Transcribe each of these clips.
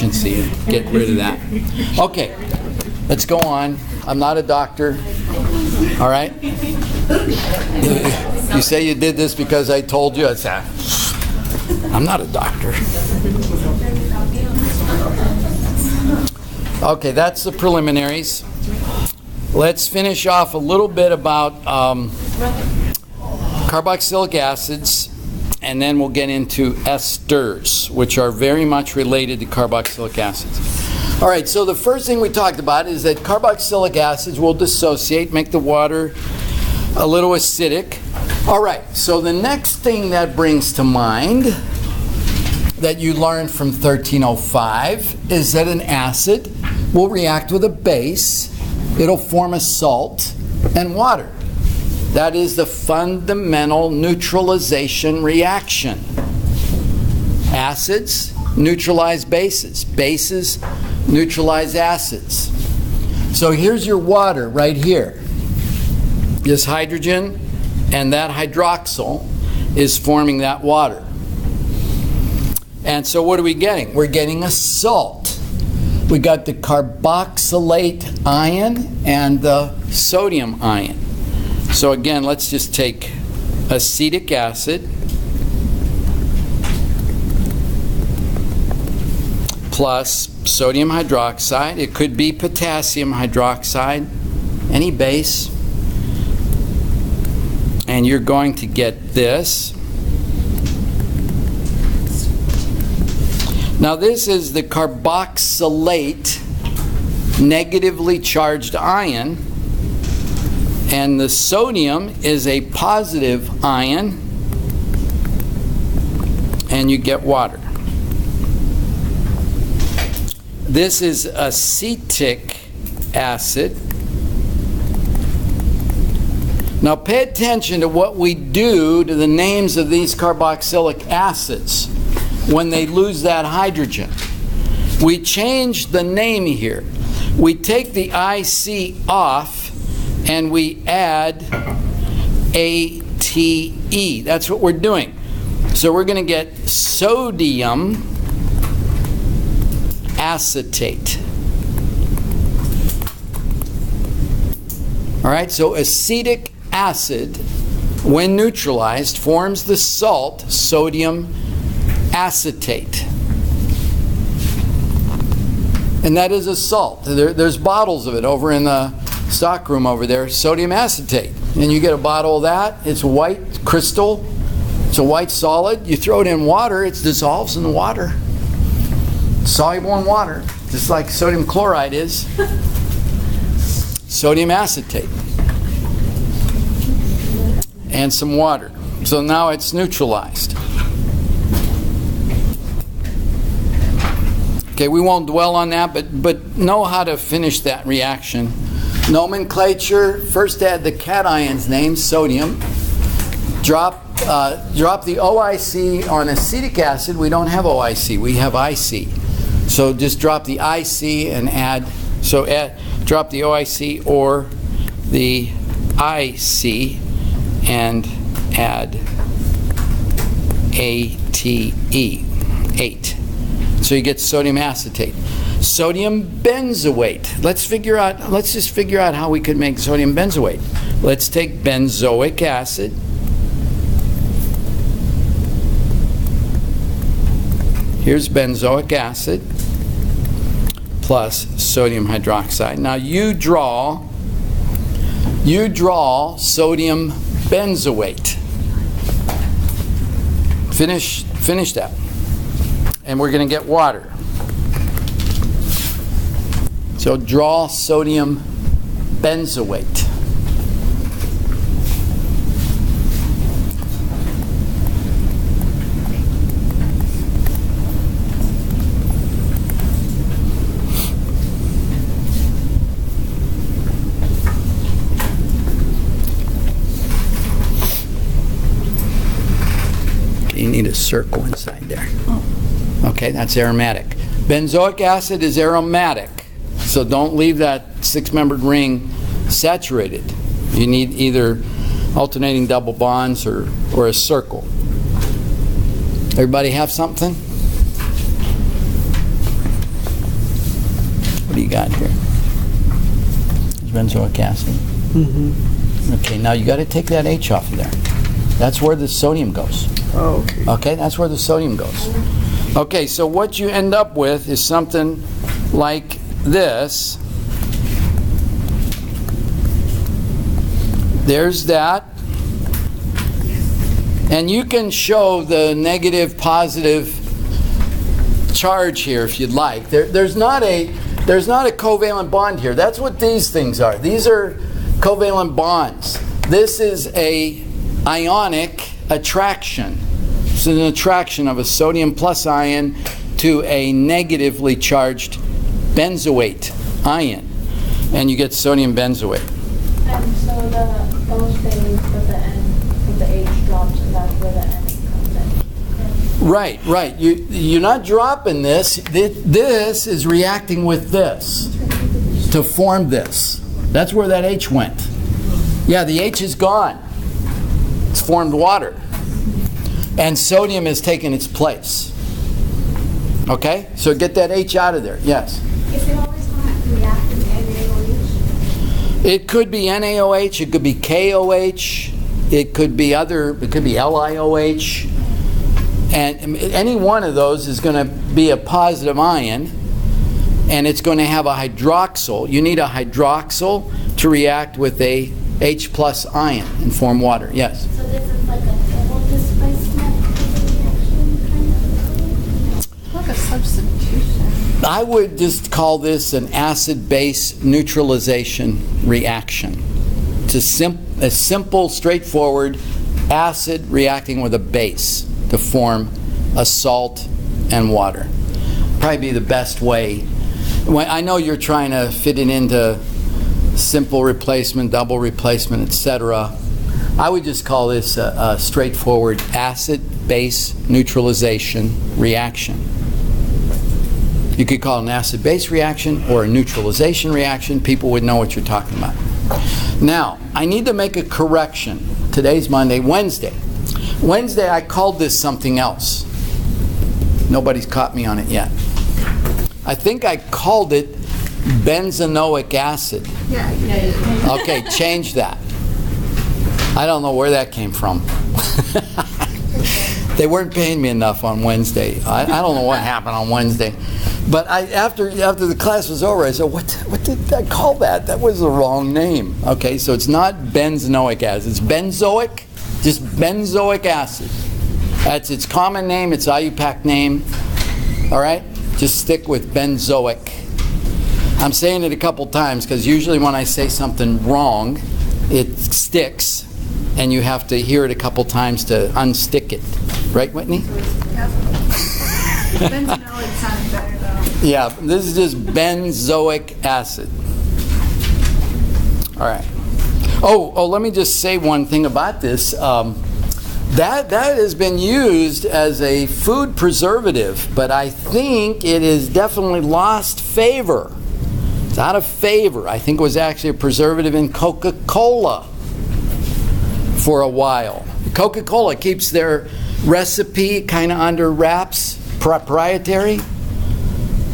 efficiency and get rid of that. Okay, let's go on. I'm not a doctor. All right? You say you did this because I told you. I'm not a doctor. Okay, that's the preliminaries. Let's finish off a little bit about carboxylic acids, and then we'll get into esters, which are very much related to carboxylic acids. All right, so the first thing we talked about is that carboxylic acids will dissociate, make the water a little acidic. All right, so the next thing that brings to mind that you learned from 1305 is that an acid will react with a base. It'll form a salt and water. That is the fundamental neutralization reaction. Acids neutralize bases. Bases neutralize acids. So here's your water right here. This hydrogen and that hydroxyl is forming that water. And so what are we getting? We're getting a salt. We got the carboxylate ion and the sodium ion. So again, let's just take acetic acid plus sodium hydroxide. It could be potassium hydroxide, any base. And you're going to get this. Now this is the carboxylate negatively charged ion, and the sodium is a positive ion, and you get water. This is acetic acid. Now pay attention to what we do to the names of these carboxylic acids when they lose that hydrogen. We change the name here. We take the IC off and we add ATE. That's what we're doing. So we're going to get sodium acetate. All right, so acetic acid, when neutralized, forms the salt sodium acetate. And that is a salt. There's bottles of it over in the stockroom over there, sodium acetate. And you get a bottle of that. It's white crystal. It's a white solid. You throw it in water, it dissolves in the water. Soluble in water, just like sodium chloride is. Sodium acetate. And some water. So now it's neutralized. Okay, we won't dwell on that, but know how to finish that reaction. Nomenclature, first add the cation's name, sodium. Drop the OIC on acetic acid. We don't have OIC, we have IC. So just drop the IC and add, drop the OIC or the IC and add ATE, 8. So you get sodium acetate. Sodium benzoate. Let's just figure out how we could make sodium benzoate. Let's take benzoic acid. Here's benzoic acid plus sodium hydroxide. Now you draw sodium benzoate. Finish that. And we're going to get water. So draw sodium benzoate. You need a circle inside there. Okay, that's aromatic. Benzoic acid is aromatic, so don't leave that six-membered ring saturated. You need either alternating double bonds or a circle. Everybody have something? got here? Benzoic acid. Okay, now you got to take that H off of there. That's where the sodium goes. Oh, okay. Okay, that's where the sodium goes. Okay, so what you end up with is something like this. There's that. And you can show the negative, positive charge here if you'd like. There's not a covalent bond here. That's what these things are. These are covalent bonds. This is a ionic attraction. It's an attraction of a sodium plus ion to a negatively charged benzoate ion. And you get sodium benzoate. And so those things with the N, with the H drops, and that's where the N comes in. Right. You're not dropping this. This is reacting with this to form this. That's where that H went. Yeah, the H is gone. It's formed water. And sodium has taken its place. Okay? So get that H out of there. Yes? Is it always going to react with NaOH? It could be NaOH, it could be KOH, it could be LiOH. And any one of those is going to be a positive ion, and it's going to have a hydroxyl. You need a hydroxyl to react with a H plus ion and form water. Yes? So this is like a double displacement reaction kind of thing? Like a substitution. I would just call this an acid-base neutralization reaction. It's a simple, straightforward acid reacting with a base to form a salt and water. Probably be the best way. I know you're trying to fit it into simple replacement, double replacement, etc. I would just call this a straightforward acid-base neutralization reaction. You could call it an acid-base reaction or a neutralization reaction. People would know what you're talking about. Now, I need to make a correction. Today's Monday. Wednesday I called this something else. Nobody's caught me on it yet. I think I called it benzoic acid. Yeah. Okay, change that. I don't know where that came from. They weren't paying me enough on Wednesday. I don't know what happened on Wednesday. But after the class was over, I said, what did I call that? That was the wrong name. Okay, so it's not benzoic acid. It's benzoic, just benzoic acid. That's its common name, its IUPAC name. All right? Just stick with benzoic. I'm saying it a couple times because usually when I say something wrong, it sticks, and you have to hear it a couple times to unstick it. Right, Whitney? Benzoic sounded better though. Yeah, this is just benzoic acid. All right. Oh, let me just say one thing about this. That has been used as a food preservative, but I think it has definitely lost favor. It's out of favor. I think it was actually a preservative in Coca-Cola for a while. Coca-Cola keeps their recipe kind of under wraps, proprietary.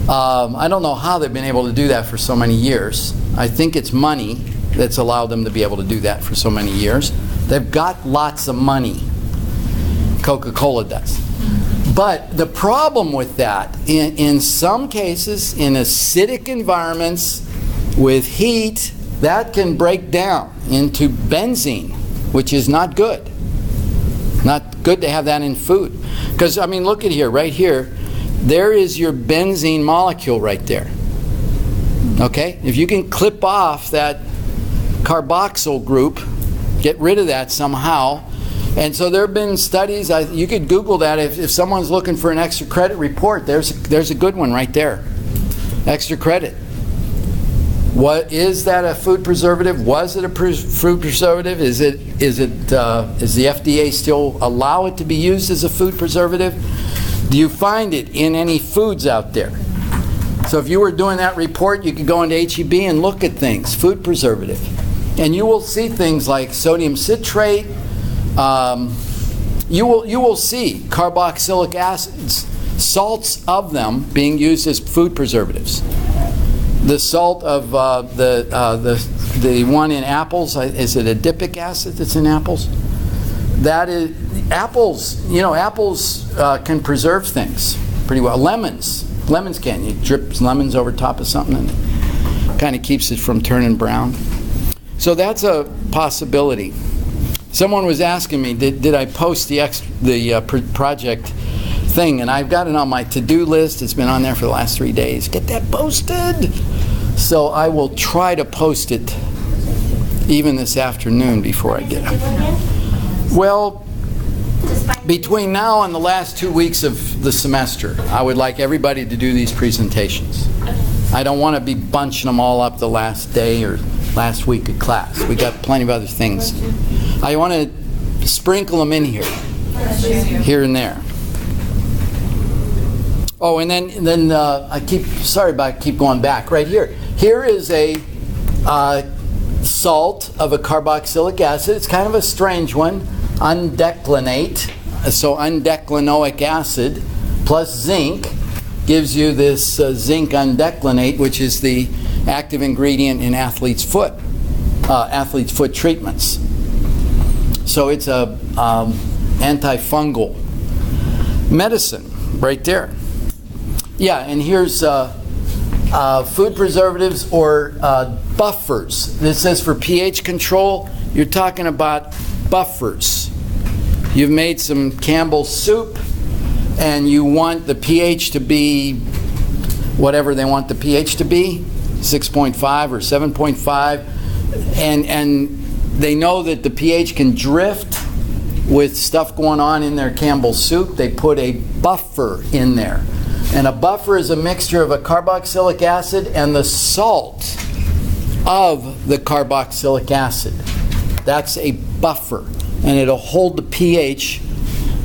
I don't know how they've been able to do that for so many years. I think it's money that's allowed them to be able to do that for so many years. They've got lots of money. Coca-Cola does. But the problem with that, in some cases, in acidic environments with heat, that can break down into benzene, which is not good. Not good to have that in food. Because, I mean, look at here, right here. There is your benzene molecule right there. Okay? If you can clip off that carboxyl group, get rid of that somehow. And so there have been studies, you could Google that if someone's looking for an extra credit report, there's a good one right there. Extra credit. What is that a food preservative? Was it a food preservative? Is the FDA still allow it to be used as a food preservative? Do you find it in any foods out there? So if you were doing that report, you could go into HEB and look at things, food preservative. And you will see things like sodium citrate. You will see carboxylic acids, salts of them being used as food preservatives. The salt of the one in apples, is it adipic acid that's in apples? That is, apples can preserve things pretty well. Lemons can. You drip lemons over top of something and it kind of keeps it from turning brown. So that's a possibility. Someone was asking me, did I post the project thing? And I've got it on my to-do list. It's been on there for the last 3 days. Get that posted! So I will try to post it even this afternoon before I get it. Well, between now and the last 2 weeks of the semester, I would like everybody to do these presentations. I don't want to be bunching them all up the last day or last week of class. We got plenty of other things. I want to sprinkle them in here and there. Oh, and then sorry about I keep going back. Right here. Here is a salt of a carboxylic acid. It's kind of a strange one. Undeclinate. So undeclinoic acid plus zinc gives you this zinc undeclinate, which is the active ingredient in athlete's foot treatments. So it's a antifungal medicine right there. Yeah, and here's food preservatives or buffers. This says for pH control, you're talking about buffers. You've made some Campbell's soup and you want the pH to be whatever they want the pH to be, 6.5 or 7.5, and they know that the pH can drift with stuff going on in their Campbell's soup. They put a buffer in there. And a buffer is a mixture of a carboxylic acid and the salt of the carboxylic acid. That's a buffer. And it'll hold the pH.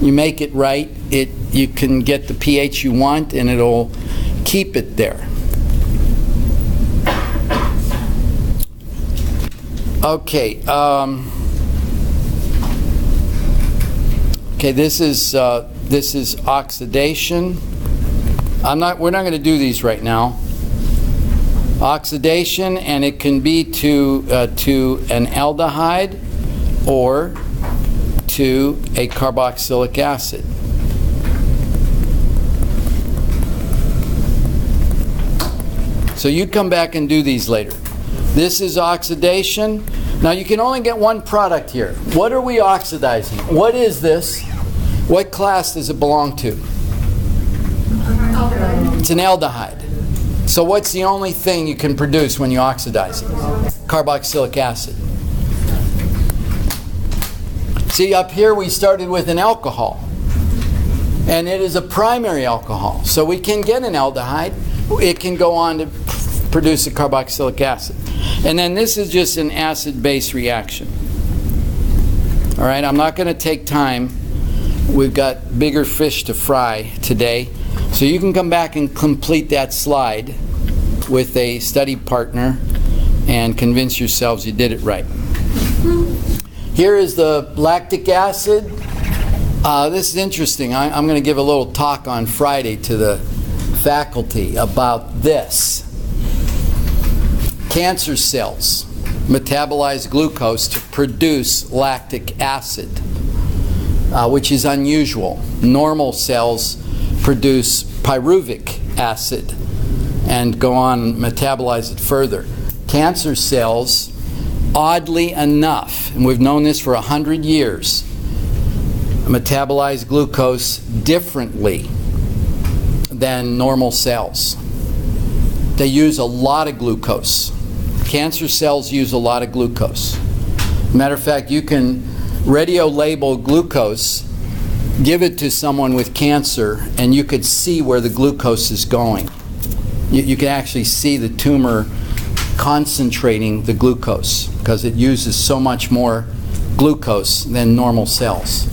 You make it right, you can get the pH you want and it'll keep it there. Okay. Okay, this is oxidation. We're not going to do these right now. Oxidation, and it can be to an aldehyde or to a carboxylic acid. So you come back and do these later. This is oxidation. Now you can only get one product here. What are we oxidizing? What is this? What class does it belong to? It's an aldehyde. So what's the only thing you can produce when you oxidize it? Carboxylic acid. See, up here we started with an alcohol. And it is a primary alcohol. So we can get an aldehyde. It can go on to produce a carboxylic acid. And then this is just an acid-base reaction. All right, I'm not going to take time. We've got bigger fish to fry today. So you can come back and complete that slide with a study partner and convince yourselves you did it right. Here is the lactic acid. This is interesting. I'm going to give a little talk on Friday to the faculty about this. Cancer cells metabolize glucose to produce lactic acid, which is unusual. Normal cells produce pyruvic acid and go on and metabolize it further. Cancer cells, oddly enough, and we've known this for 100 years, metabolize glucose differently than normal cells. They use a lot of glucose. Cancer cells use a lot of glucose. Matter of fact, you can radio label glucose, give it to someone with cancer, and you could see where the glucose is going. You can actually see the tumor concentrating the glucose because it uses so much more glucose than normal cells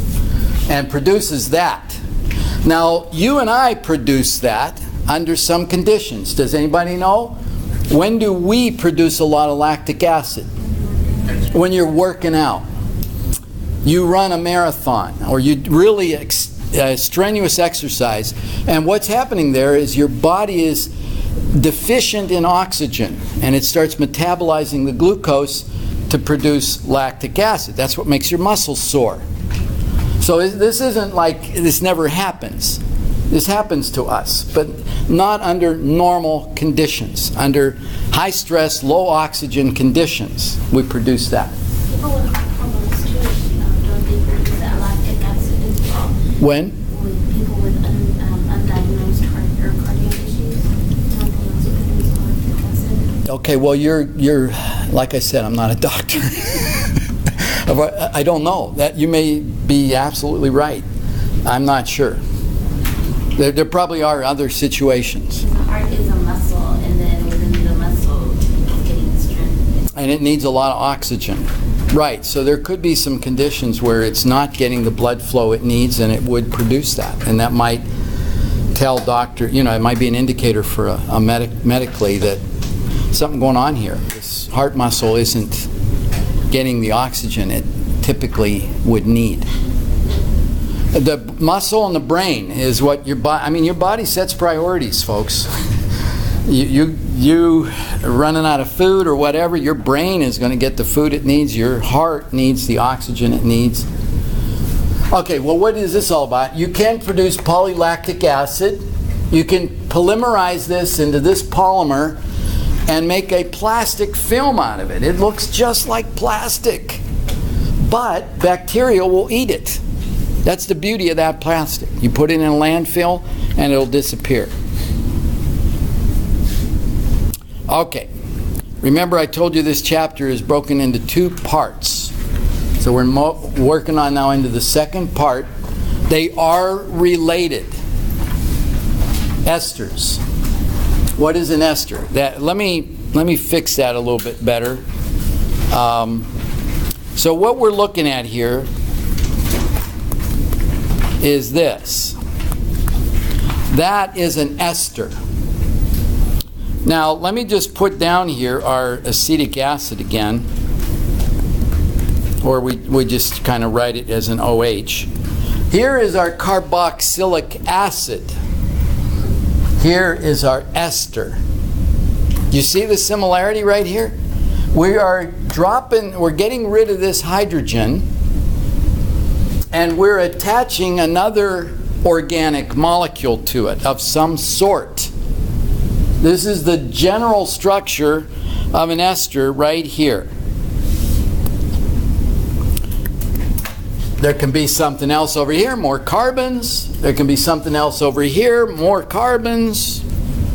and produces that. Now, you and I produce that under some conditions. Does anybody know? When do we produce a lot of lactic acid? When you're working out. You run a marathon or you really strenuous exercise, and what's happening there is your body is deficient in oxygen, and it starts metabolizing the glucose to produce lactic acid. That's what makes your muscles sore. So this isn't like this never happens. This happens to us, but not under normal conditions. Under high stress, low oxygen conditions, we produce that. People with heart problems too, don't they produce that lactic acid as well? When? With people with undiagnosed heart or cardiac issues, don't they also produce lactic acid? Okay, well, you're like I said, I'm not a doctor. I don't know. That you may be absolutely right. I'm not sure. There probably are other situations. The heart is a muscle, and then within the muscle, it's getting strength. And it needs a lot of oxygen. Right, so there could be some conditions where it's not getting the blood flow it needs, and it would produce that. And that might tell doctor, it might be an indicator for a medically that something going on here. This heart muscle isn't getting the oxygen it typically would need. The muscle and the brain is what your body, your body sets priorities, folks. You running out of food or whatever, your brain is going to get the food it needs. Your heart needs the oxygen it needs. Okay, well, what is this all about? You can produce polylactic acid. You can polymerize this into this polymer and make a plastic film out of it. It looks just like plastic, but bacteria will eat it. That's the beauty of that plastic. You put it in a landfill and it'll disappear. Okay, remember I told you this chapter is broken into 2 parts. So we're working on now into the second part. They are related. Esters. What is an ester? Let me fix that a little bit better. So what we're looking at here is this. That is an ester. Now let me just put down here our acetic acid again, or we just kind of write it as an OH. Here is our carboxylic acid. Here is our ester. Do you see the similarity right here? We're getting rid of this hydrogen, and we're attaching another organic molecule to it of some sort. This is the general structure of an ester right here. There can be something else over here, more carbons. There can be something else over here, more carbons,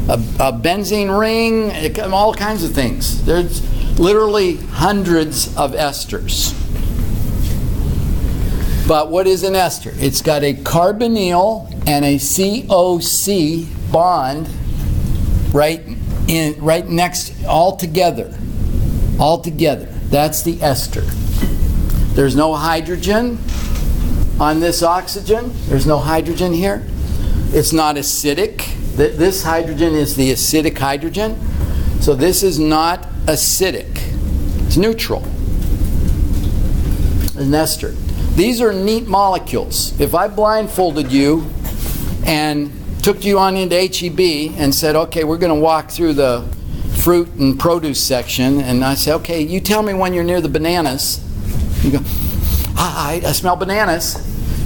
a benzene ring, all kinds of things. There's literally hundreds of esters. But what is an ester? It's got a carbonyl and a COC bond right next, all together. That's the ester. There's no hydrogen on this oxygen. There's no hydrogen here. It's not acidic. This hydrogen is the acidic hydrogen. So this is not acidic. It's neutral. An ester. These are neat molecules. If I blindfolded you and took you on into HEB and said, okay, we're going to walk through the fruit and produce section, and I say, okay, you tell me when you're near the bananas. You go, I smell bananas.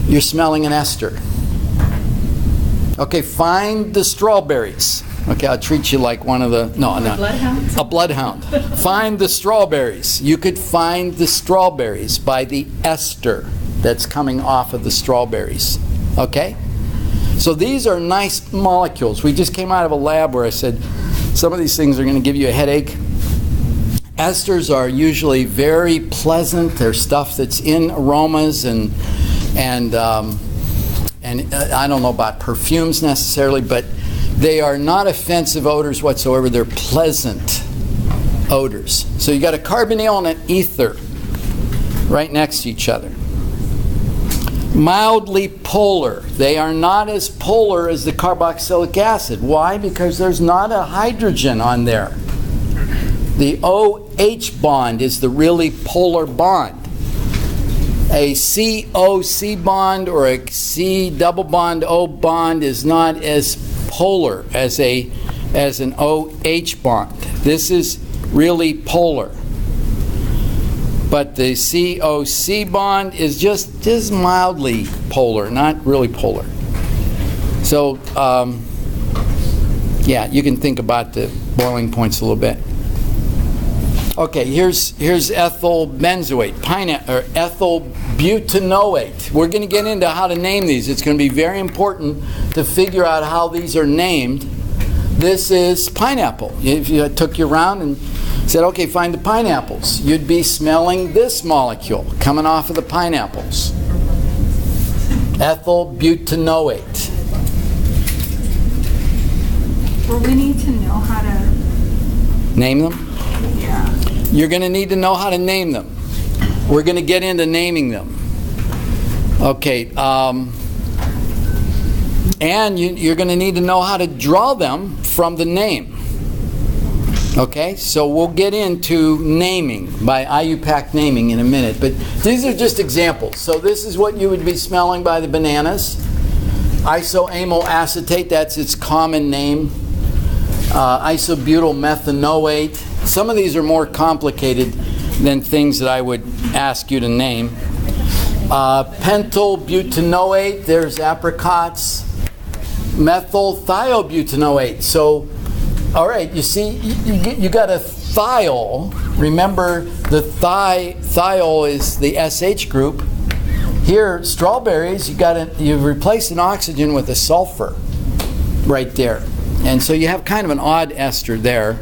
You're smelling an ester. Okay, find the strawberries. Okay, I'll treat you like one of the, a bloodhound. Find the strawberries. You could find the strawberries by the ester that's coming off of the strawberries. Okay? So these are nice molecules. We just came out of a lab where I said, some of these things are going to give you a headache. Esters are usually very pleasant. They're stuff that's in aromas and I don't know about perfumes necessarily, but they are not offensive odors whatsoever. They're pleasant odors. So you got a carbonyl and an ether right next to each other. Mildly polar. They are not as polar as the carboxylic acid. Why? Because there's not a hydrogen on there. The OH bond is the really polar bond. A COC bond or a C double bond O bond is not as polar as a as an OH bond. This is really polar. But the COC bond is just mildly polar, not really polar. So, yeah, you can think about the boiling points a little bit. Okay, here's ethyl benzoate, or ethyl butanoate. We're going to get into how to name these. It's going to be very important to figure out how these are named. This is pineapple. If you took you around and said, okay, find the pineapples, you'd be smelling this molecule coming off of the pineapples. Ethyl butanoate. Well, we need to know how to, Name them? yeah. You're going to need to know how to name them. We're going to get into naming them. Okay, and you're going to need to know how to draw them from the name. Okay, so we'll get into naming by IUPAC naming in a minute, but these are just examples. So this is what you would be smelling by the bananas. Isoamyl acetate, that's its common name. Isobutyl methanoate. Some of these are more complicated than things that I would ask you to name. Pentyl butanoate, there's apricots. Methyl thiobutanoate. So, all right, you see, you got a thiol. Remember, the thiol is the SH group. Here, strawberries, you replace an oxygen with a sulfur right there. And so you have kind of an odd ester there.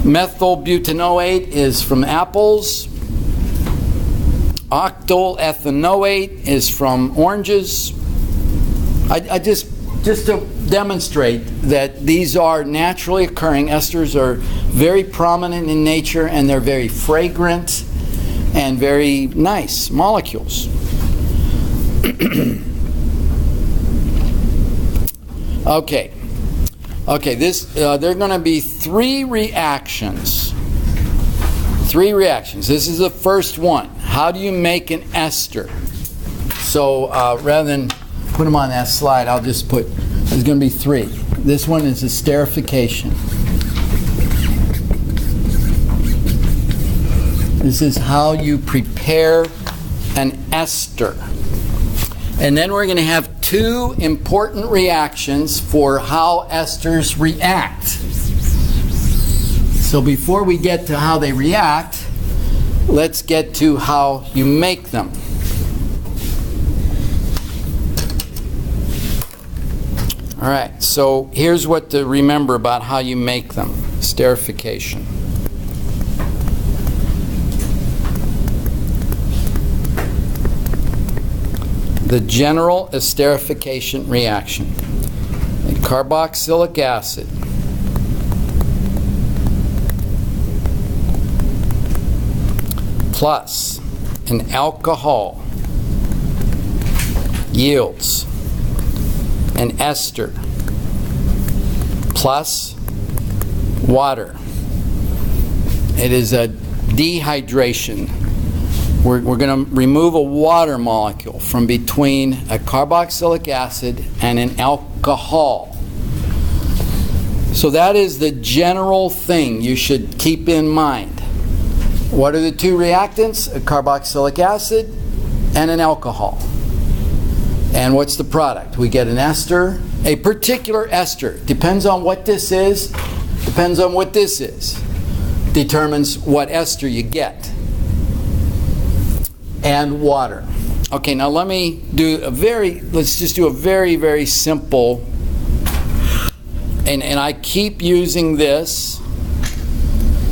Methyl butanoate is from apples. Octyl ethanoate is from oranges. I just to demonstrate that these are naturally occurring. Esters are very prominent in nature, and they're very fragrant and very nice molecules. Okay. There are going to be three reactions. This is the first one. How do you make an ester? So rather than put them on that slide, I'll just put, there's going to be three. This one is esterification. This is how you prepare an ester. And then we're going to have two important reactions for how esters react. So before we get to how they react, let's get to how you make them. All right, so here's what to remember about how you make them. Esterification. The general esterification reaction. A carboxylic acid plus an alcohol yields an ester plus water. It is a dehydration. We're going to remove a water molecule from between a carboxylic acid and an alcohol. So that is the general thing you should keep in mind. What are the two reactants? A carboxylic acid and an alcohol. And what's the product? We get an ester, a particular ester. Depends on what this is, depends on what this is. Determines what ester you get. And water. Okay, now let's just do a very, very simple, and I keep using this.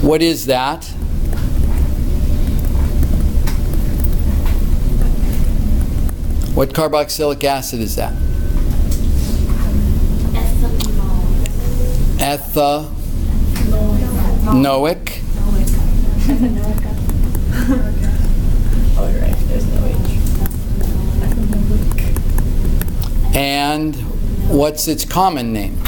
What is that? What carboxylic acid is that? Ethanoic. Oh, you're right. There's no H. And what's its common name?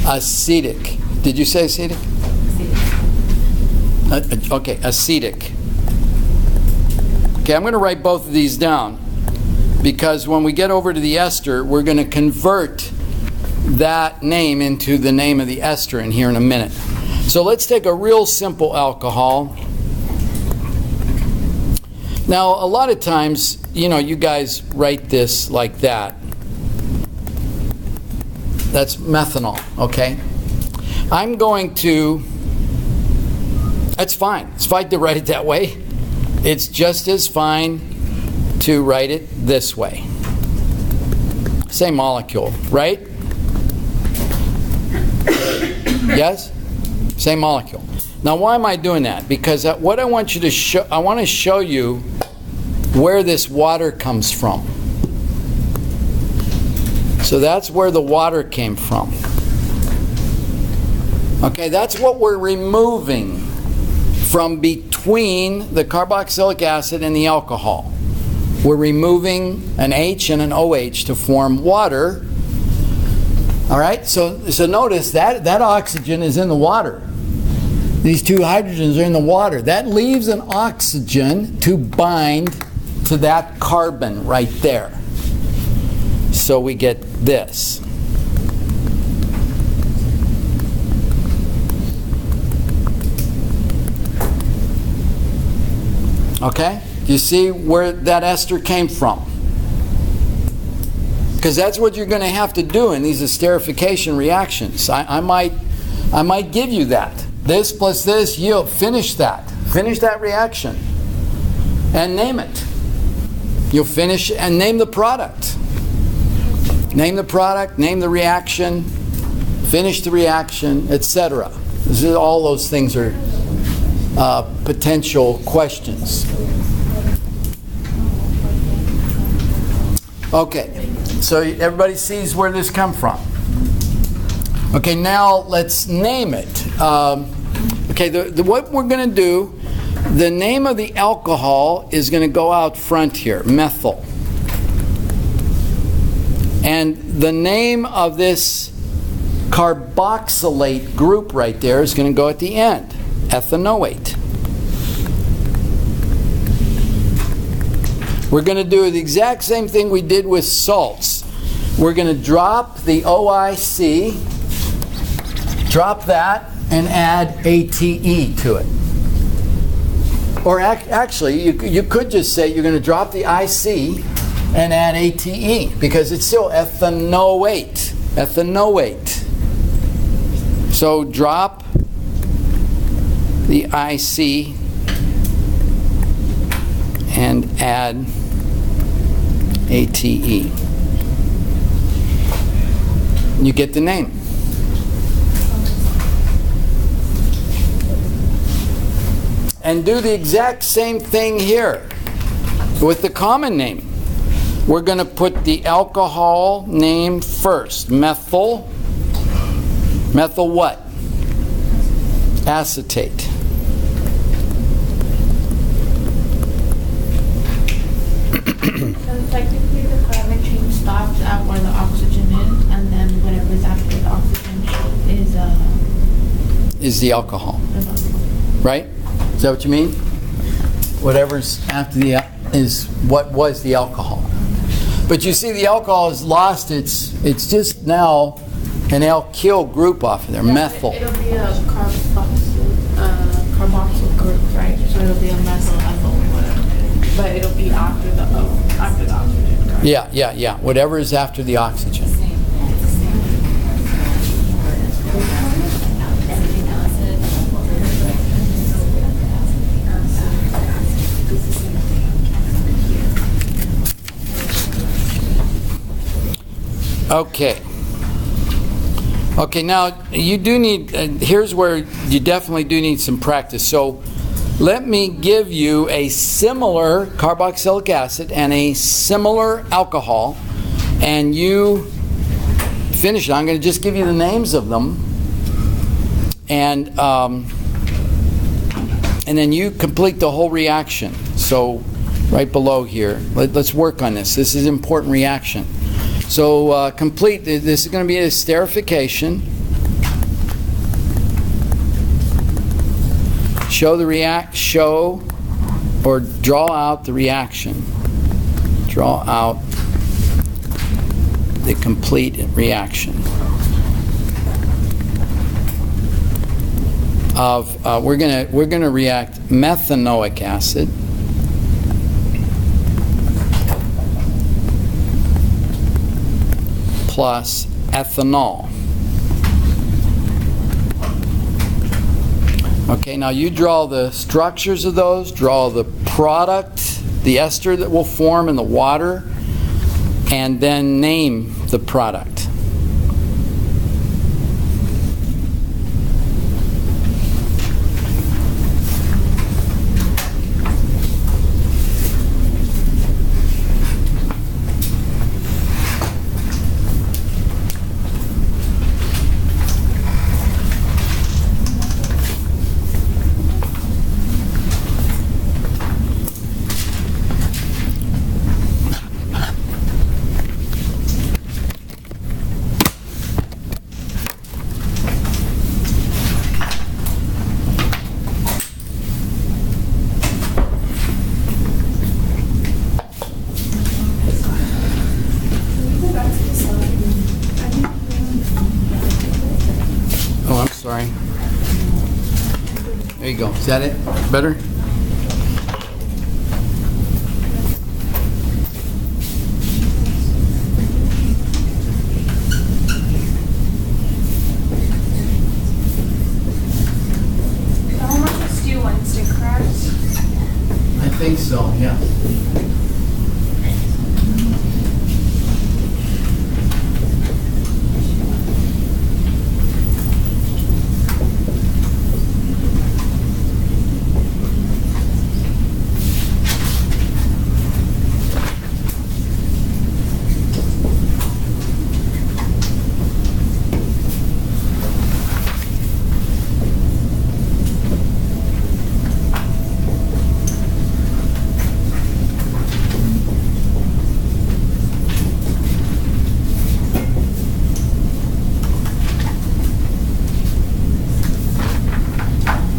Acetic. Did you say acetic? Acetic. Okay, acetic. Okay, I'm going to write both of these down because when we get over to the ester, we're going to convert that name into the name of the ester in here in a minute. So let's take a real simple alcohol. Now, a lot of times, you know, you guys write this like that. That's methanol, okay? I'm going to, that's fine. It's fine to write it that way. It's just as fine to write it this way. Same molecule, right? Yes? Same molecule. Now, why am I doing that? Because what I want you to show, I want to show you where this water comes from. So that's where the water came from. Okay, that's what we're removing from between the carboxylic acid and the alcohol. We're removing an H and an OH to form water. All right, so notice that oxygen is in the water. These two hydrogens are in the water. That leaves an oxygen to bind to that carbon right there. So we get this. Okay? Do you see where that ester came from? Because that's what you're going to have to do in these esterification reactions. I might give you that. This plus this yield. Finish that. Finish that reaction. And name it. You'll finish and name the product. Name the product, name the reaction, finish the reaction, etc. All those things are potential questions. Okay, so everybody sees where this comes from. Okay, now let's name it. What we're going to do, the name of the alcohol is going to go out front here, methyl. And the name of this carboxylate group right there is going to go at the end, ethanoate. We're going to do the exact same thing we did with salts. We're going to drop the OIC, drop that, and add ATE to it. Or actually, you could just say you're going to drop the IC and add ATE, because it's still ethanoate. Ethanoate. So drop the IC and add ATE. You get the name. And do the exact same thing here with the common name. We're going to put the alcohol name first. Methyl. Methyl what? Acetate. So technically the climate change stops at where the oxygen is, and then whatever's after the oxygen is the alcohol. Right? Is that what you mean? Whatever's after the is what was the alcohol. But you see, the alcohol has lost it's just now an alkyl group off of there, methyl. It'll be a carboxyl group, right? So it'll be a methyl ethyl or whatever. But it'll be after the oxygen, right? Yeah. Whatever is after the oxygen. Okay, now you do need, here's where you definitely do need some practice. So let me give you a similar carboxylic acid and a similar alcohol, and you finish it. I'm going to just give you the names of them, and then you complete the whole reaction. So right below here, let's work on this. This is an important reaction. So complete, this is going to be a esterification. Show or draw out the reaction. Draw out the complete reaction of we're gonna react methanoic acid plus ethanol. Okay, now you draw the structures of those, draw the product, the ester that will form in the water, and then name the product. Oh, I'm sorry. There you go. Is that it? Better? How much is due Wednesday, correct? I think so, yeah.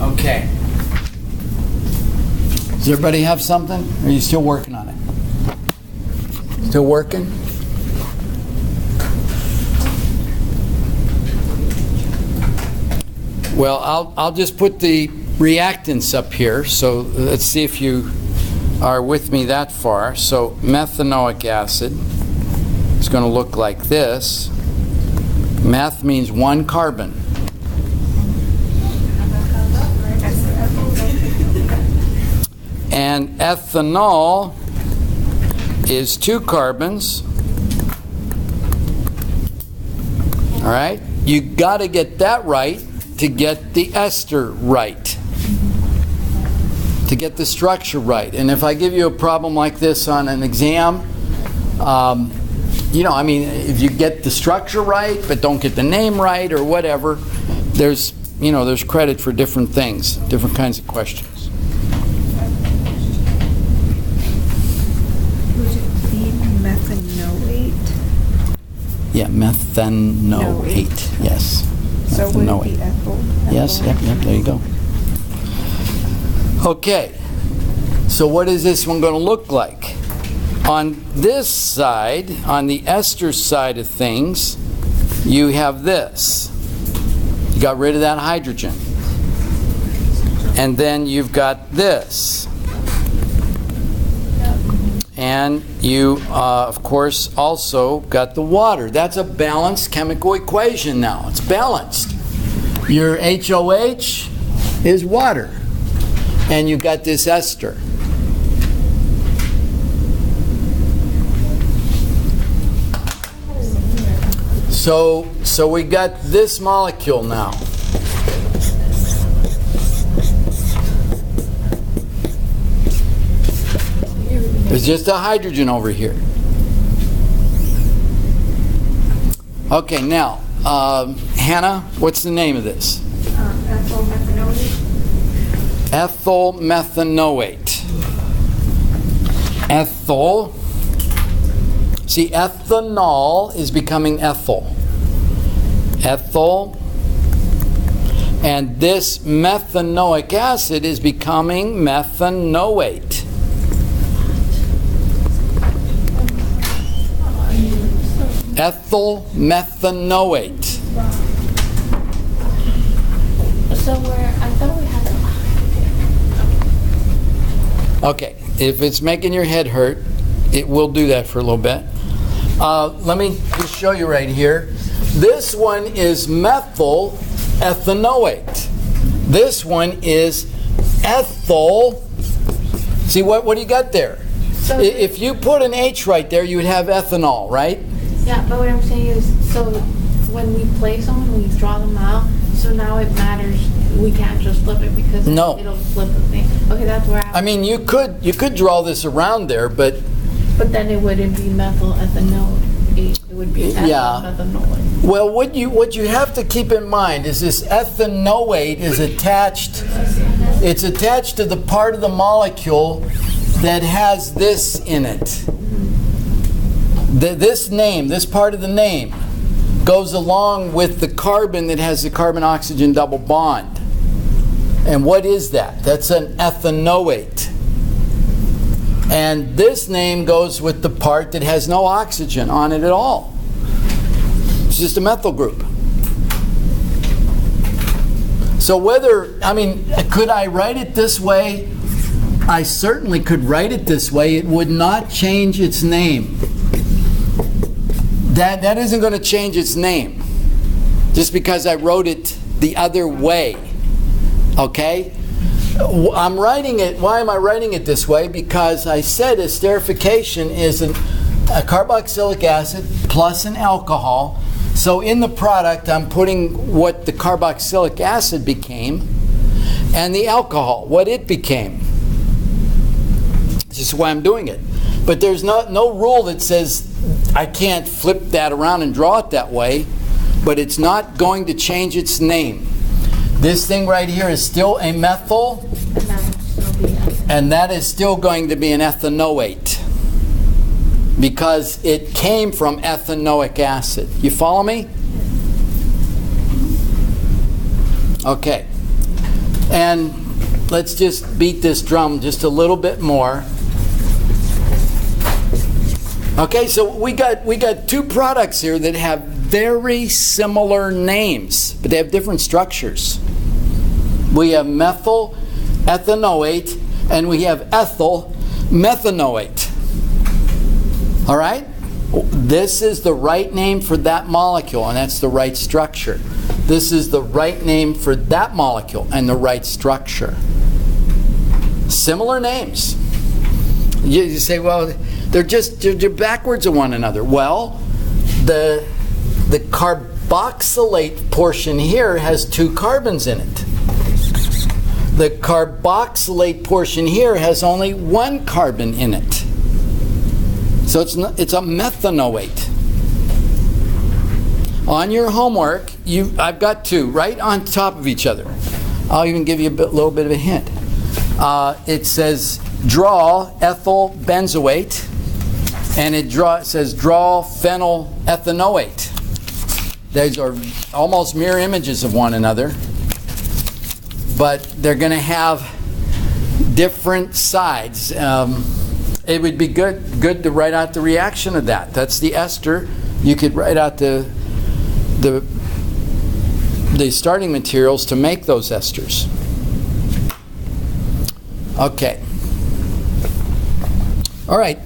Okay. Does everybody have something? Or are you still working on it? Still working? Well, I'll just put the reactants up here. So let's see if you are with me that far. So methanoic acid is going to look like this. Meth means one carbon. And ethanol is 2 carbons. All right? You got to get that right to get the ester right. To get the structure right. And if I give you a problem like this on an exam, you know, I mean, if you get the structure right but don't get the name right or whatever, there's, you know, there's credit for different things, different kinds of questions. Methanoate. Yeah, methanoate. Yes. So would it be Methanoate. ethyl? Yes, yep, there you go. Okay. So what is this one going to look like? On this side, on the ester side of things, you have this. You got rid of that hydrogen. And then you've got this. And you, of course, also got the water. That's a balanced chemical equation now. It's balanced. Your HOH is water. And you've got this ester. So we got this molecule now. There's just a hydrogen over here. Okay, now, Hannah, what's the name of this? Ethyl methanoate. Ethyl methanoate. Ethyl. See, ethanol is becoming ethyl. Ethyl. And this methanoic acid is becoming methanoate. ethyl methanoate. So I thought we had Okay, if it's making your head hurt, it will do that for a little bit. Let me just show you right here. This one is methyl ethanoate. This one is ethyl. See, what do you got there? So If you put an H right there, you would have ethanol, right? Yeah, but what I'm saying is, so when we place them, we draw them out, so now it matters, we can't just flip it because No. it'll flip the thing. Okay, that's where I mean, you could draw this around there, but But then it wouldn't be methyl ethanol. It would be ethyl Yeah. methanol. well, what you have to keep in mind is this ethanoate is attached. It's attached to the part of the molecule that has this in it. This name, this part of the name, goes along with the carbon that has the carbon-oxygen double bond. And what is that? That's an ethanoate. And this name goes with the part that has no oxygen on it at all. It's just a methyl group. So could I write it this way? I certainly could write it this way. It would not change its name. That isn't going to change its name just because I wrote it the other way. Okay? I'm writing it, why am I writing it this way? Because I said esterification is a carboxylic acid plus an alcohol. So in the product, I'm putting what the carboxylic acid became and the alcohol, what it became. This is why I'm doing it. But there's no rule that says I can't flip that around and draw it that way, but it's not going to change its name. This thing right here is still a methyl, And that would still be ethyl. and that is still going to be an ethanoate because it came from ethanoic acid. You follow me? Okay. And let's just beat this drum just a little bit more. Okay, so we got two products here that have very similar names, but they have different structures. We have methyl ethanoate and we have ethyl methanoate. All right? This is the right name for that molecule, and that's the right structure. This is the right name for that molecule and the right structure. Similar names. You say, well, they're backwards of one another. Well, the carboxylate portion here has 2 carbons in it. The carboxylate portion here has only 1 carbon in it. So it's a methanoate. On your homework, I've got 2 right on top of each other. I'll even give you a little bit of a hint. It says draw ethyl benzoate, and it says draw phenyl ethanoate. Those are almost mirror images of one another, but they're going to have different sides. It would be good to write out the reaction of that. That's the ester. You could write out the starting materials to make those esters. Okay. All right.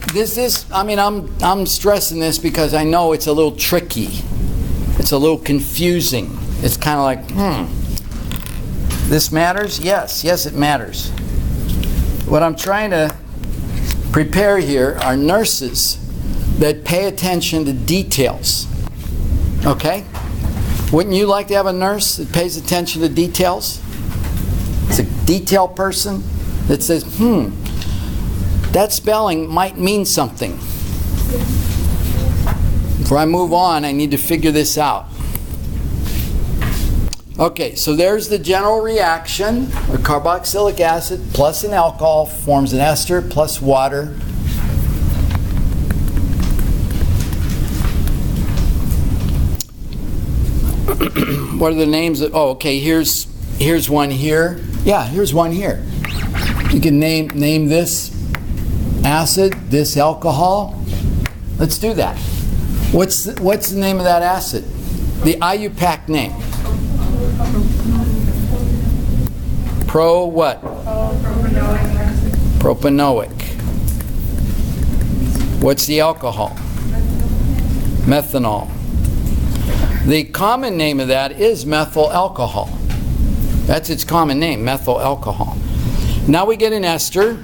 I'm stressing this because I know it's a little tricky. It's a little confusing. It's kind of like, this matters? Yes, it matters. What I'm trying to prepare here are nurses that pay attention to details. Okay? Wouldn't you like to have a nurse that pays attention to details? It's a detail person that says, that spelling might mean something. Before I move on, I need to figure this out. Okay, so there's the general reaction. A carboxylic acid plus an alcohol forms an ester plus water. What are the names? Okay, here's one here. Yeah, here's one here. You can name this acid, this alcohol. Let's do that. What's the name of that acid? The IUPAC name. What? Propanoic. What's the alcohol? Methanol. The common name of that is methyl alcohol. That's its common name, methyl alcohol. Now we get an ester.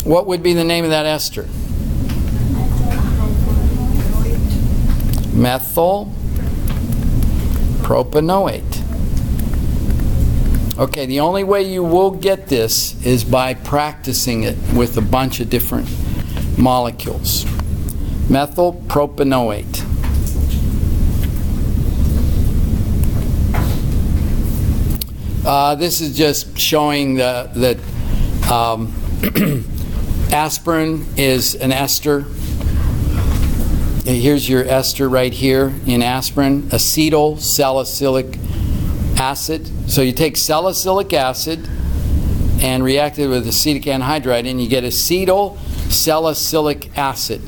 What would be the name of that ester? Methyl propanoate. Okay, the only way you will get this is by practicing it with a bunch of different molecules. Methyl propanoate. This is just showing that aspirin is an ester. Here's your ester right here in aspirin, acetyl salicylic acid. So you take salicylic acid and react it with acetic anhydride and you get acetyl salicylic acid.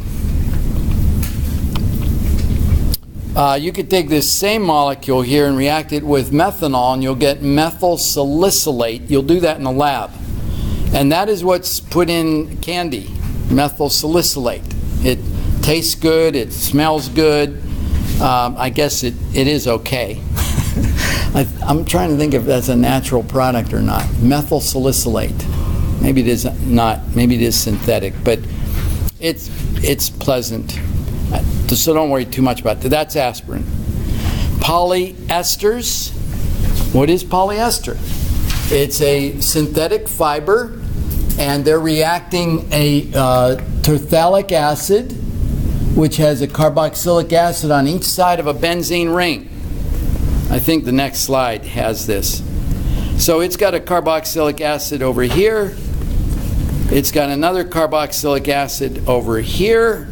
You could take this same molecule here and react it with methanol and you'll get methyl salicylate. You'll do that in the lab. And that is what's put in candy, methyl salicylate. It tastes good, it smells good. I guess it is okay. I'm trying to think if that's a natural product or not. Methyl salicylate. Maybe it is not. Maybe it is synthetic, but it's pleasant. So don't worry too much about that. That's aspirin. Polyesters. What is polyester? It's a synthetic fiber, and they're reacting a terphthalic acid, which has a carboxylic acid on each side of a benzene ring. I think the next slide has this. So it's got a carboxylic acid over here. It's got another carboxylic acid over here.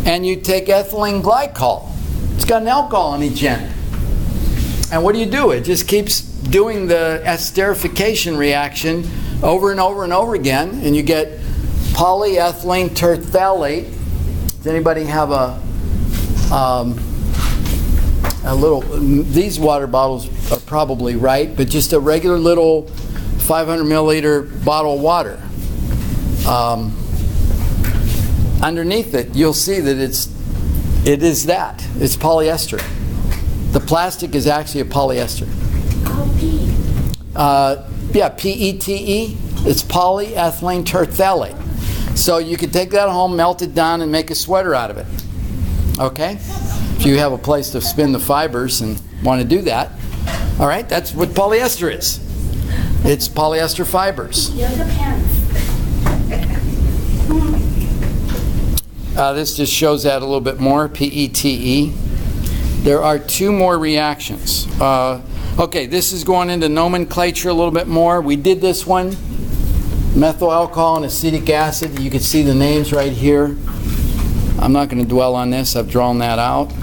And you take ethylene glycol. It's got an alcohol on each end. And what do? It just keeps doing the esterification reaction over and over and over again, and you get polyethylene terphthalate. Does anybody have a little, these water bottles are probably right, but just a regular little 500 milliliter bottle of water. Underneath it, you'll see that it's polyester. The plastic is actually a polyester. Yeah, PETE. It's polyethylene terphthalate. So you could take that home, melt it down, and make a sweater out of it. Okay? If you have a place to spin the fibers and want to do that. All right, that's what polyester is. It's polyester fibers. Yoga pants. This just shows that a little bit more, PETE. There are two more reactions. Okay, this is going into nomenclature a little bit more. We did this one, methyl alcohol and acetic acid. You can see the names right here. I'm not going to dwell on this. I've drawn that out.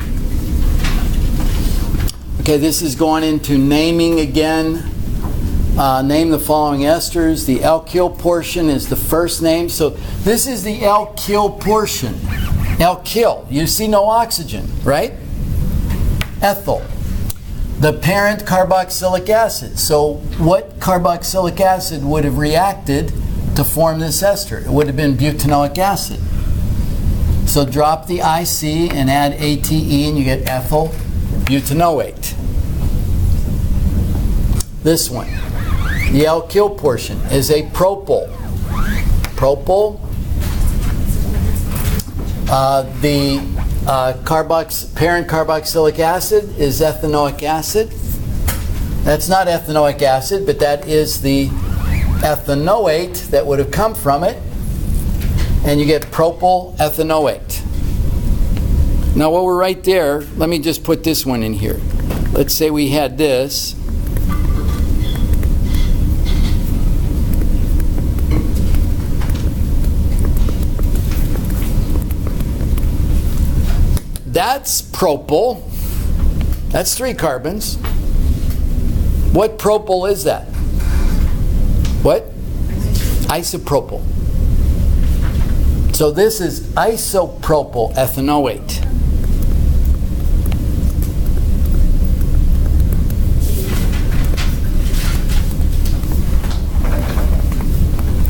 Okay, this is going into naming again. Name the following esters. The alkyl portion is the first name. So this is the alkyl portion. Alkyl. You see no oxygen, right? Ethyl. The parent carboxylic acid. So what carboxylic acid would have reacted to form this ester? It would have been butanoic acid. So drop the IC and add ATE and you get ethyl butanoate. This one. The alkyl portion is a propyl. Propyl. The parent carboxylic acid is ethanoic acid. That's not ethanoic acid, but that is the ethanoate that would have come from it. And you get propyl ethanoate. Now while we're right there, let me just put this one in here. Let's say we had this. That's propyl. That's 3 carbons. What propyl is that? What? Isopropyl. So this is isopropyl ethanoate.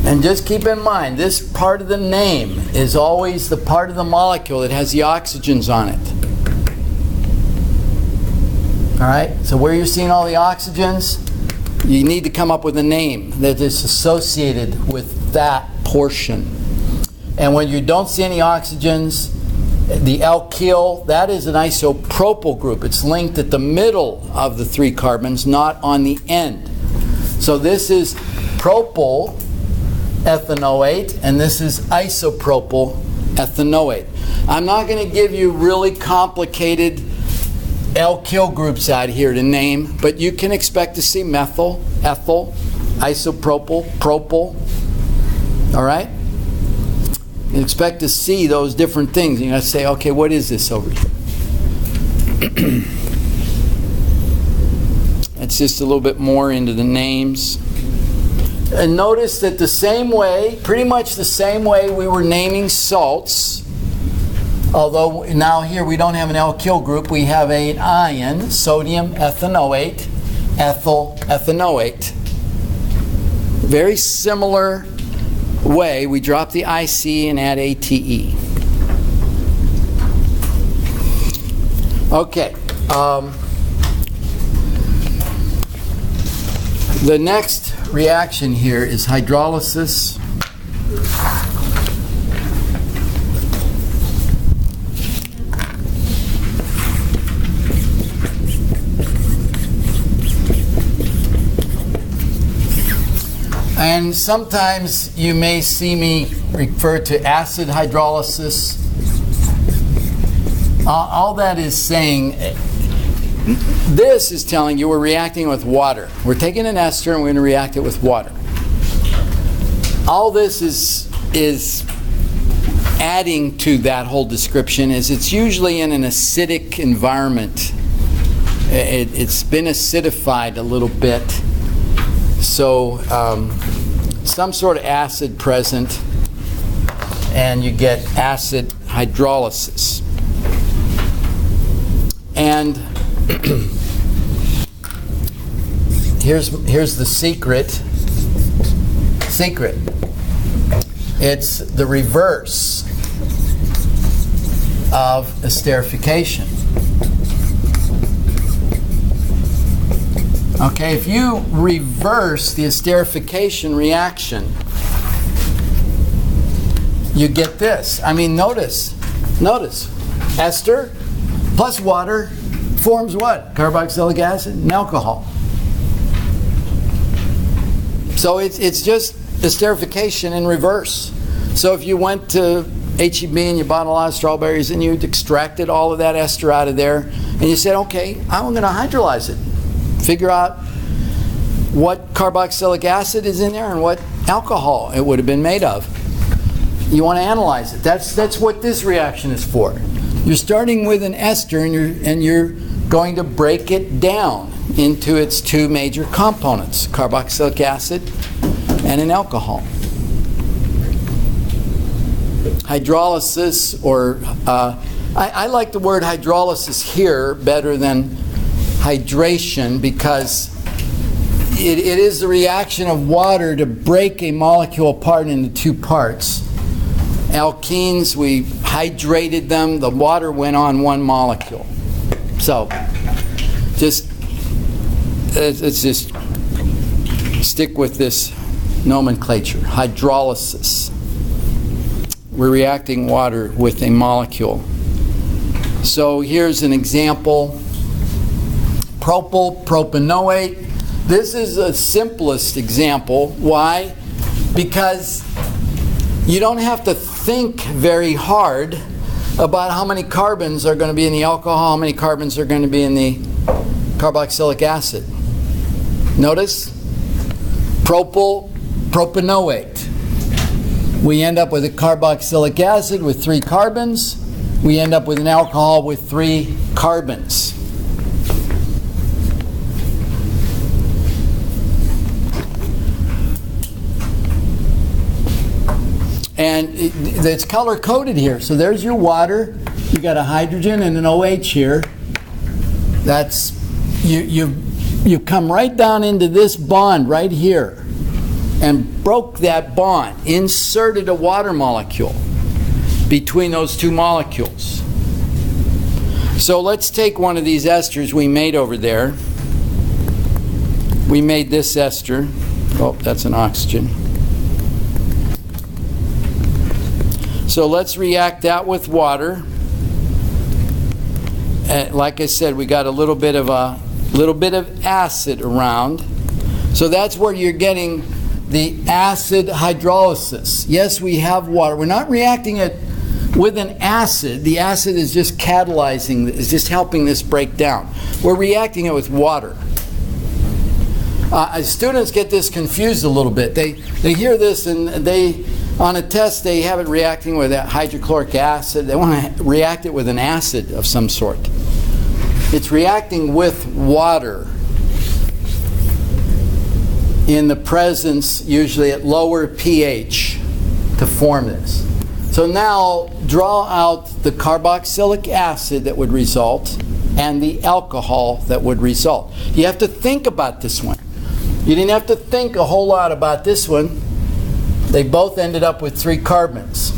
And just keep in mind, this part of the name is always the part of the molecule that has the oxygens on it. All right? So where you're seeing all the oxygens, you need to come up with a name that is associated with that portion. And when you don't see any oxygens, the alkyl, that is an isopropyl group. It's linked at the middle of the 3 carbons, not on the end. So this is propyl ethanoate, and this is isopropyl ethanoate. I'm not going to give you really complicated alkyl groups out here to name, but you can expect to see methyl, ethyl, isopropyl, propyl. All right? You expect to see those different things. You're going to say, okay, what is this over here? It's just a little bit more into the names. And notice that the same way, pretty much the same way we were naming salts, although now here we don't have an alkyl group, we have an ion, sodium ethanoate, ethyl ethanoate. Very similar way, we drop the IC and add ATE. Okay. The next reaction here is hydrolysis. And sometimes you may see me refer to acid hydrolysis. All that is saying, this is telling you we're reacting with water. We're taking an ester and we're going to react it with water. All this is adding to that whole description is it's usually in an acidic environment. It's been acidified a little bit. So some sort of acid present, and you get acid hydrolysis. And here's the secret. It's the reverse of esterification. Okay, if you reverse the esterification reaction, you get this. I mean, notice, ester plus water forms what? Carboxylic acid and alcohol. So it's just esterification in reverse. So if you went to H-E-B and you bought a lot of strawberries and you extracted all of that ester out of there and you said, okay, I'm going to hydrolyze it. Figure out what carboxylic acid is in there and what alcohol it would have been made of. You want to analyze it. That's what this reaction is for. You're starting with an ester and you're going to break it down into its 2 major components, carboxylic acid and an alcohol. Hydrolysis, or I like the word hydrolysis here better than hydration, because it is the reaction of water to break a molecule apart into 2 parts. Alkenes, we hydrated them, the water went on 1 molecule. So let's just stick with this nomenclature. Hydrolysis. We're reacting water with a molecule. So here's an example. Propyl propanoate. This is the simplest example. Why? Because you don't have to think very hard about how many carbons are going to be in the alcohol, how many carbons are going to be in the carboxylic acid. Notice, propyl propanoate. We end up with a carboxylic acid with 3 carbons. We end up with an alcohol with 3 carbons. it's color coded here. So there's your water. You got a hydrogen and an OH here. That's you come right down into this bond right here and broke that bond, inserted a water molecule between those two molecules. So let's take one of these esters we made over there. We made this ester. Oh, that's an oxygen. So let's react that with water. Like I said, we got a little bit of acid around. So that's where you're getting the acid hydrolysis. Yes, we have water. We're not reacting it with an acid. The acid is just catalyzing, is just helping this break down. We're reacting it with water. Students get this confused a little bit. They hear this and on a test they have it reacting with that hydrochloric acid. They want to react it with an acid of some sort. It's reacting with water in the presence, usually at lower pH, to form this. So now draw out the carboxylic acid that would result and the alcohol that would result. You have to think about this one. You didn't have to think a whole lot about this one. They both ended up with 3 carbons.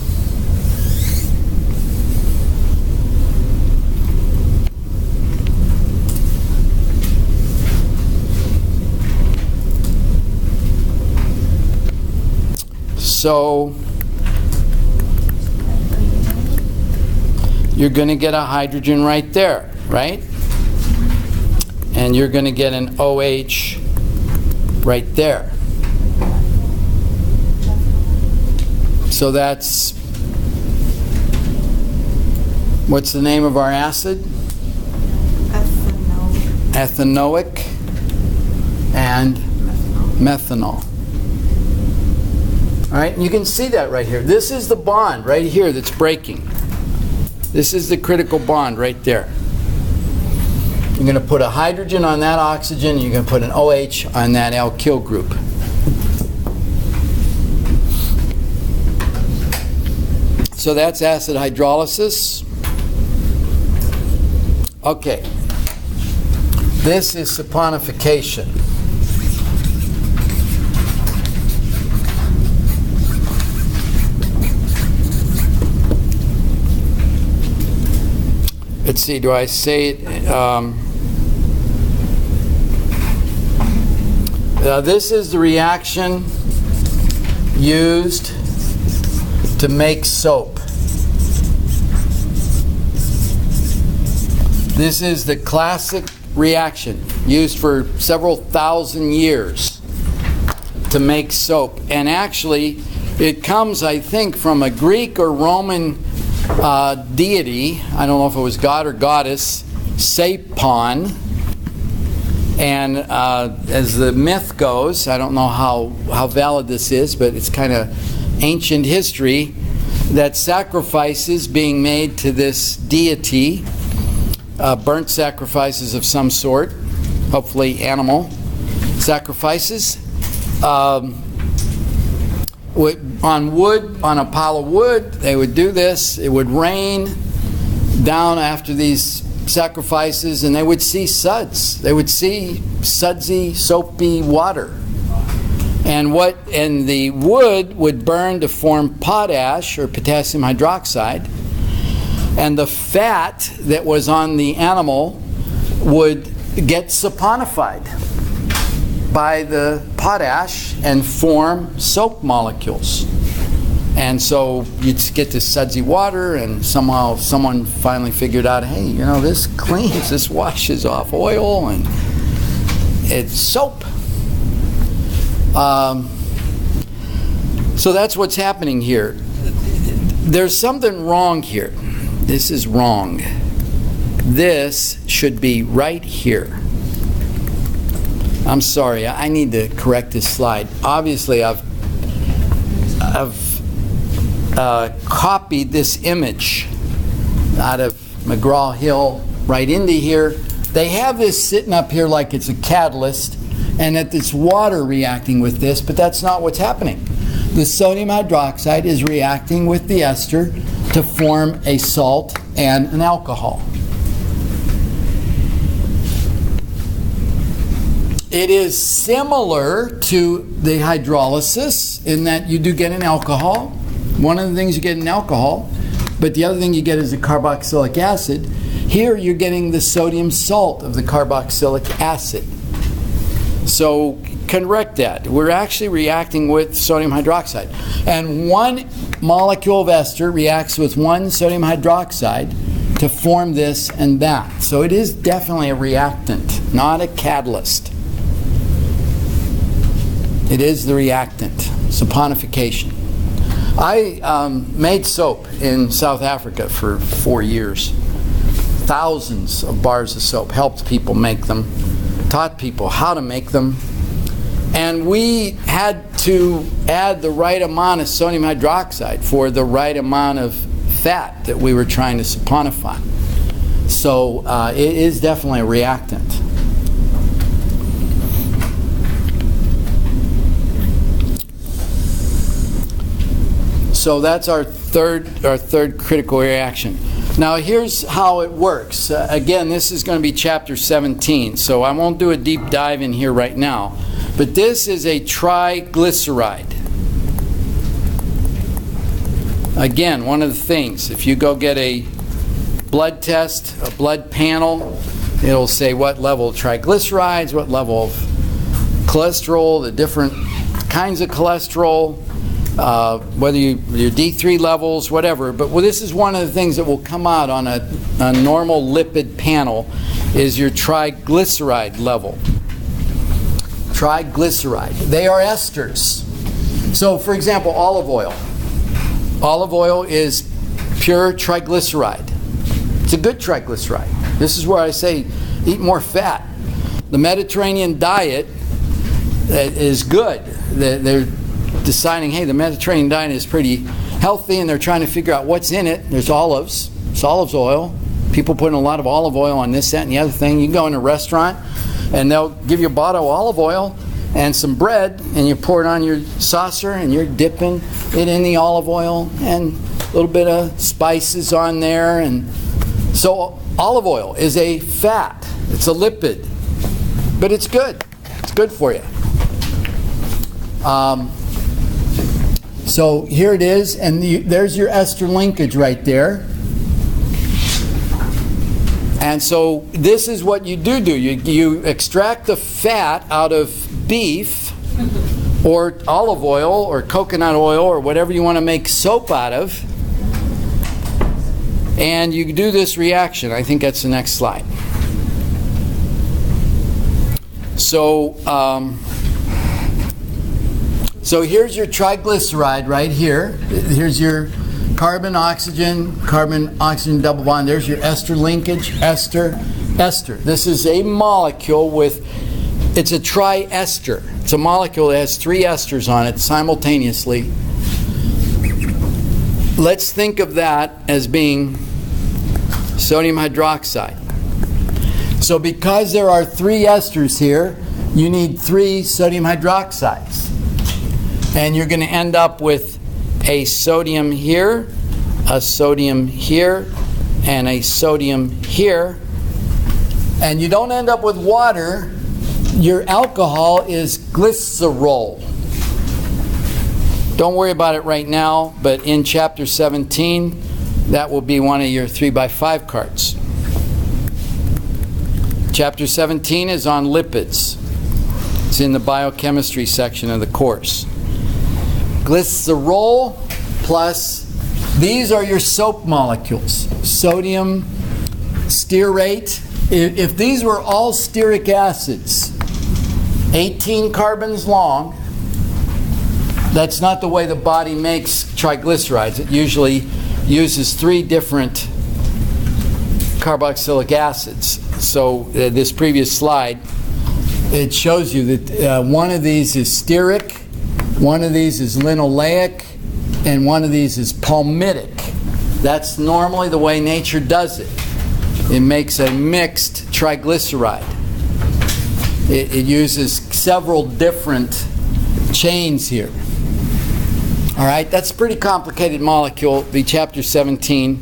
So you're going to get a hydrogen right there, right? And you're going to get an OH right there. So that's, what's the name of our acid? Ethanoic and methanol. All right, and you can see that right here. This is the bond right here that's breaking. This is the critical bond right there. You're going to put a hydrogen on that oxygen, and you're going to put an OH on that alkyl group. So that's acid hydrolysis. Okay. This is saponification. Let's see, do I say it? This is the reaction used to make soap. This is the classic reaction used for several thousand years to make soap. And actually, it comes, I think, from a Greek or Roman deity. I don't know if it was god or goddess, Sapon. And as the myth goes, I don't know how valid this is, but it's kind of ancient history, that sacrifices being made to this deity, burnt sacrifices of some sort, hopefully animal sacrifices, on wood, on a pile of wood, they would do this. It would rain down after these sacrifices, and they would see suds. They would see sudsy, soapy water. And the wood would burn to form potash or potassium hydroxide, and the fat that was on the animal would get saponified by the potash and form soap molecules. And so you'd get this sudsy water, and somehow someone finally figured out, hey, you know, this cleans, this washes off oil, and it's soap. So that's what's happening here. There's something wrong here. This is wrong. This should be right here. I'm sorry, I need to correct this slide. Obviously, I've copied this image out of McGraw-Hill right into here. They have this sitting up here like it's a catalyst, and that it's water reacting with this, but that's not what's happening. the sodium hydroxide is reacting with the ester to form a salt and an alcohol. It is similar to the hydrolysis in that you do get an alcohol. One of the things you get in alcohol, but the other thing you get is the carboxylic acid. Here you're getting the sodium salt of the carboxylic acid. So correct that. We're actually reacting with sodium hydroxide. And one molecule of ester reacts with one sodium hydroxide to form this and that. So it is definitely a reactant, not a catalyst. It is the reactant, saponification. I made soap in South Africa for 4 years. Thousands of bars of soap, helped people make them, taught people how to make them. And we had to add the right amount of sodium hydroxide for the right amount of fat that we were trying to saponify. So it is definitely a reactant. So that's our third critical reaction. Now here's how it works. Again, this is going to be chapter 17, so I won't do a deep dive in here right now. But this is a triglyceride. Again, one of the things, if you go get a blood test, a blood panel, it'll say what level of triglycerides, what level of cholesterol, the different kinds of cholesterol, whether your D3 levels, whatever. But this is one of the things that will come out on a normal lipid panel is your triglyceride level. Triglyceride. They are esters. So, for example, olive oil. Olive oil is pure triglyceride. It's a good triglyceride. This is where I say eat more fat. The Mediterranean diet is good. They're deciding, hey, the Mediterranean diet is pretty healthy, and they're trying to figure out what's in it. There's olives. It's olive oil. People putting a lot of olive oil on this, that, and the other thing. You go in a restaurant, and they'll give you a bottle of olive oil and some bread, and you pour it on your saucer, and you're dipping it in the olive oil, and a little bit of spices on there. And so olive oil is a fat. It's a lipid. But it's good. It's good for you. So here it is, and there's your ester linkage right there. And so this is what you do. You extract the fat out of beef or olive oil or coconut oil or whatever you want to make soap out of. And you do this reaction. I think that's the next slide. So here's your triglyceride right here. Here's your carbon-oxygen double bond. There's your ester linkage, ester. This is a molecule it's a triester. It's a molecule that has 3 esters on it simultaneously. Let's think of that as being sodium hydroxide. So because there are 3 esters here, you need 3 sodium hydroxides. And you're going to end up with a sodium here, a sodium here, and a sodium here. And you don't end up with water. Your alcohol is glycerol. Don't worry about it right now, but in chapter 17, that will be one of your 3x5 cards. Chapter 17 is on lipids. It's in the biochemistry section of the course. Glycerol plus, these are your soap molecules. Sodium stearate. If these were all stearic acids, 18 carbons long, that's not the way the body makes triglycerides. It usually uses 3 different carboxylic acids. So this previous slide, it shows you that one of these is stearic, one of these is linoleic, and one of these is palmitic. That's normally the way nature does it. It makes a mixed triglyceride. It uses several different chains here. All right, that's a pretty complicated molecule, the chapter 17,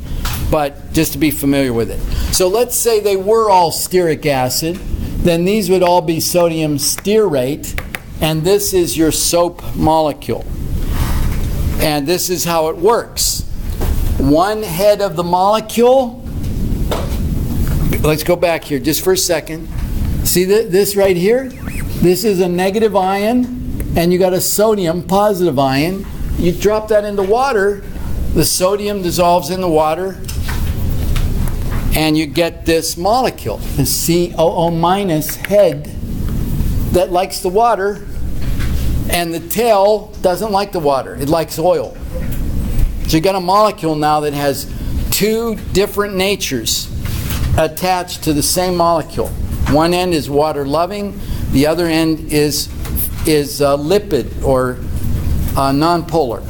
but just to be familiar with it. So let's say they were all stearic acid, then these would all be sodium stearate, and this is your soap molecule. And this is how it works. One head of the molecule, let's go back here just for a second. See this right here? This is a negative ion, and you got a sodium positive ion. You drop that into water, the sodium dissolves in the water, and you get this molecule, the COO minus head that likes the water, and the tail doesn't like the water. It likes oil. So you got a molecule now that has two different natures attached to the same molecule. One end is water-loving, the other end is lipid or nonpolar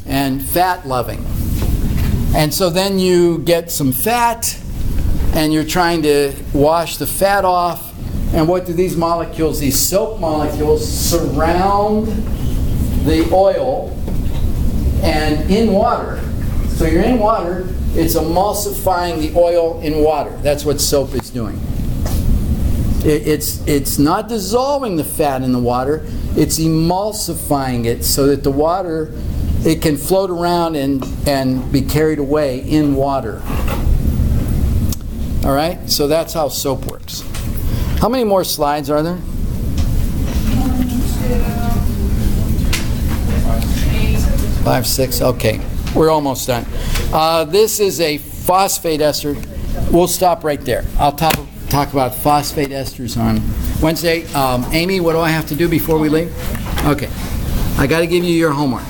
and fat-loving. And so then you get some fat and you're trying to wash the fat off, and what do these molecules, these soap molecules, surround the oil and in water. So you're in water, it's emulsifying the oil in water. That's what soap is doing. It's not dissolving the fat in the water, it's emulsifying it so that the water, it can float around and be carried away in water. All right, so that's how soap works. How many more slides are there? 5, 6, okay. We're almost done. This is a phosphate ester. We'll stop right there. I'll talk about phosphate esters on Wednesday. Amy, what do I have to do before we leave? Okay. I got to give you your homework.